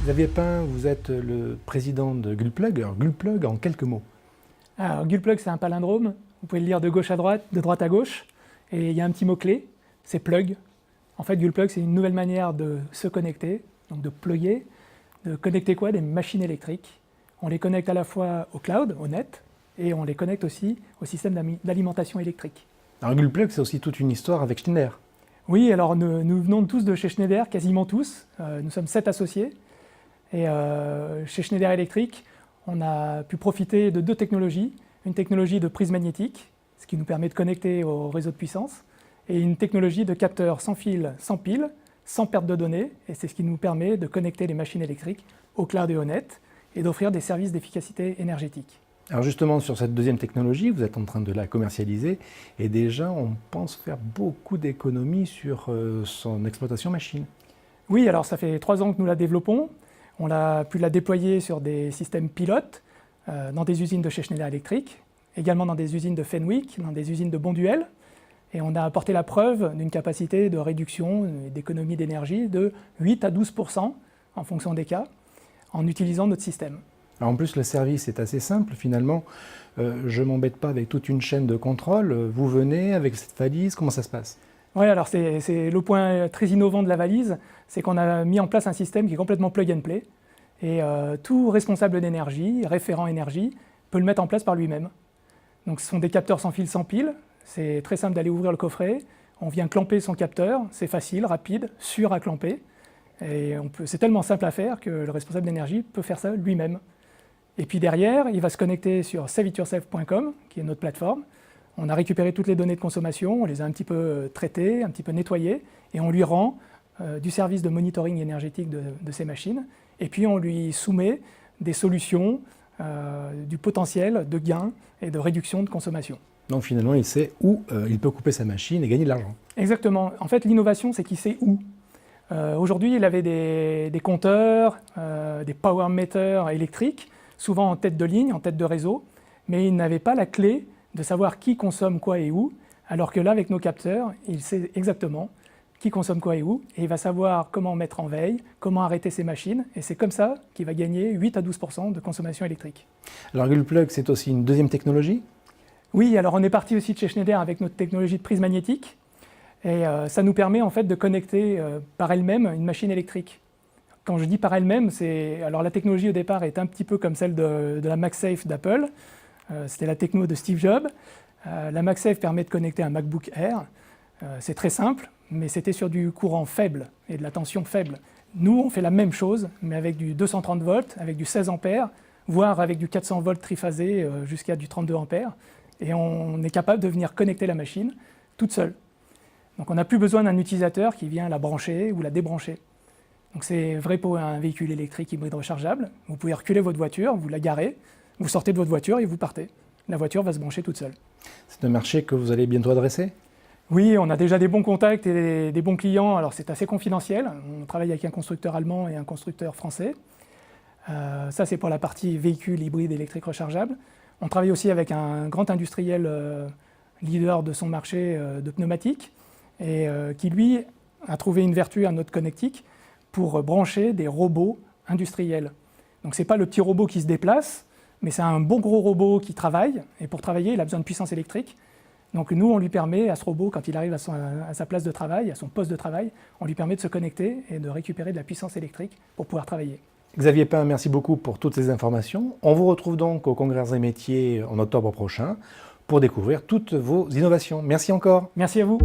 Xavier Pin, vous êtes le président de Gulplug. Alors Gulplug en quelques mots. Alors Gulplug, c'est un palindrome. Vous pouvez le lire de gauche à droite, de droite à gauche. Et il y a un petit mot-clé, c'est plug. En fait, Gulplug, c'est une nouvelle manière de se connecter, donc de plugger, de connecter quoi? Des machines électriques. On les connecte à la fois au cloud, au net, et on les connecte aussi au système d'alimentation électrique. Alors Gulplug, c'est aussi toute une histoire avec Schneider. Oui, alors nous venons tous de chez Schneider, quasiment tous. Nous sommes 7 associés. Et chez Schneider Electric, on a pu profiter de 2 technologies. Une technologie de prise magnétique, ce qui nous permet de connecter au réseau de puissance, et une technologie de capteur sans fil, sans pile, sans perte de données, et c'est ce qui nous permet de connecter les machines électriques au cloud et au net, et d'offrir des services d'efficacité énergétique. Alors justement, sur cette deuxième technologie, vous êtes en train de la commercialiser, et déjà, on pense faire beaucoup d'économies sur son exploitation machine. Oui, alors ça fait 3 ans que nous la développons. On a pu la déployer sur des systèmes pilotes, dans des usines de chez Schneider Electric, également dans des usines de Fenwick, dans des usines de Bonduelle. Et on a apporté la preuve d'une capacité de réduction et d'économie d'énergie de 8 à 12% en fonction des cas, en utilisant notre système. Alors en plus, le service est assez simple finalement. Je ne m'embête pas avec toute une chaîne de contrôle. Vous venez avec cette valise, comment ça se passe? Oui, alors c'est le point très innovant de la valise, c'est qu'on a mis en place un système qui est complètement plug and play. Et tout responsable d'énergie, référent énergie, peut le mettre en place par lui-même. Donc ce sont des capteurs sans fil, sans pile. C'est très simple d'aller ouvrir le coffret. On vient clamper son capteur. C'est facile, rapide, sûr à clamper. Et c'est tellement simple à faire que le responsable d'énergie peut faire ça lui-même. Et puis derrière, il va se connecter sur saveityourself.com, qui est notre plateforme. On a récupéré toutes les données de consommation, on les a un petit peu traitées, un petit peu nettoyées, et on lui rend du service de monitoring énergétique de ces machines. Et puis on lui soumet des solutions, du potentiel de gain et de réduction de consommation. Donc finalement, il sait où il peut couper sa machine et gagner de l'argent. Exactement. En fait, l'innovation, c'est qu'il sait où. Aujourd'hui, il avait des compteurs, des power meters électriques, souvent en tête de ligne, en tête de réseau, mais il n'avait pas la clé de savoir qui consomme quoi et où, alors que là, avec nos capteurs, il sait exactement qui consomme quoi et où, et il va savoir comment mettre en veille, comment arrêter ses machines, et c'est comme ça qu'il va gagner 8 à 12% de consommation électrique. Alors Gulplug, c'est aussi une deuxième technologie? Oui, alors on est parti aussi de chez Schneider avec notre technologie de prise magnétique, et ça nous permet en fait de connecter par elle-même une machine électrique. Quand je dis par elle-même, alors la technologie au départ est un petit peu comme celle de la MagSafe d'Apple. C'était la techno de Steve Jobs. La MagSafe permet de connecter un MacBook Air. C'est très simple, mais c'était sur du courant faible et de la tension faible. Nous, on fait la même chose, mais avec du 230 volts, avec du 16 ampères, voire avec du 400 volts triphasé jusqu'à du 32 ampères. Et on est capable de venir connecter la machine toute seule. Donc on n'a plus besoin d'un utilisateur qui vient la brancher ou la débrancher. Donc c'est vrai pour un véhicule électrique hybride rechargeable. Vous pouvez reculer votre voiture, vous la garez, vous sortez de votre voiture et vous partez. La voiture va se brancher toute seule. C'est un marché que vous allez bientôt adresser? Oui, on a déjà des bons contacts et des bons clients. Alors c'est assez confidentiel. On travaille avec un constructeur allemand et un constructeur français. Ça c'est pour la partie véhicule hybride électrique rechargeable. On travaille aussi avec un grand industriel leader de son marché de pneumatiques et qui lui a trouvé une vertu à notre connectique pour brancher des robots industriels. Donc ce n'est pas le petit robot qui se déplace, mais c'est un bon gros robot qui travaille, et pour travailler, il a besoin de puissance électrique. Donc nous, on lui permet, à ce robot, quand il arrive à sa place de travail, à son poste de travail, on lui permet de se connecter et de récupérer de la puissance électrique pour pouvoir travailler. Xavier Pin, merci beaucoup pour toutes ces informations. On vous retrouve donc au Congrès des métiers en octobre prochain pour découvrir toutes vos innovations. Merci encore. Merci à vous.